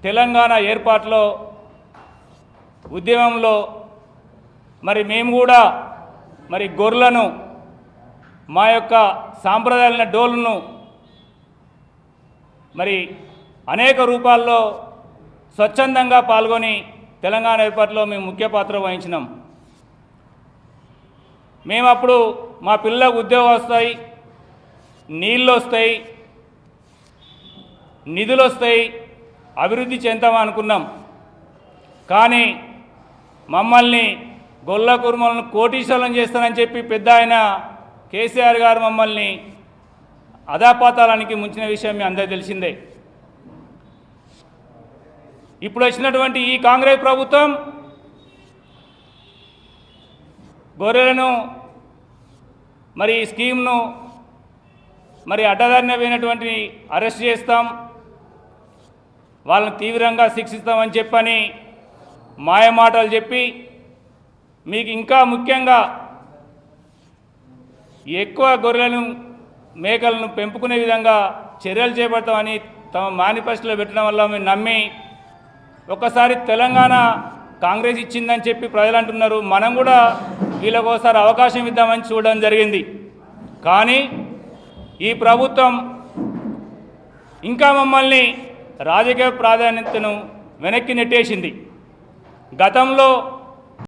తెలంగాణ ఏర్పాటులో ఉద్యమంలో మరి మేము కూడా మరి గొర్రెలను మా యొక్క సాంప్రదాయాలైన డోలును మరి అనేక రూపాల్లో స్వచ్ఛందంగా పాల్గొని తెలంగాణ ఏర్పాటులో మేము ముఖ్య పాత్ర వహించినాం. మేము అప్పుడు మా పిల్లలకు ఉద్యోగం వస్తాయి, నీళ్ళు వస్తాయి, నిధులు వస్తాయి, అభివృద్ధి చెందామని అనుకున్నాం. కానీ మమ్మల్ని గొల్ల కుర్మలను కోటీశ్వరులను చేస్తానని చెప్పి పెద్ద ఆయన కేసీఆర్ గారు మమ్మల్ని అధాపాతాళానికి ముంచిన విషయం మీ అందరికీ తెలిసిందే. ఇప్పుడు వచ్చినటువంటి ఈ కాంగ్రెస్ ప్రభుత్వం గొర్రెలను మరి ఈ స్కీమ్ను మరి అడ్డదారిన పోయినటువంటి అరెస్ట్ చేస్తాం, వాళ్ళని తీవ్రంగా శిక్షిస్తామని చెప్పని మాయమాటలు చెప్పి మీకు ఇంకా ముఖ్యంగా ఎక్కువ గొర్రెలను మేకలను పెంపుకునే విధంగా చర్యలు చేపడతామని తమ మేనిఫెస్టోలో పెట్టడం వల్ల మేము నమ్మి ఒకసారి తెలంగాణ కాంగ్రెస్ ఇచ్చిందని చెప్పి ప్రజలు అంటున్నారు, మనం కూడా వీళ్ళకు ఒకసారి అవకాశం ఇద్దామని చూడడం జరిగింది. కానీ ఈ ప్రభుత్వం ఇంకా మమ్మల్ని రాజకీయ ప్రాధాన్యతను వెనక్కి నెట్టేసింది. గతంలో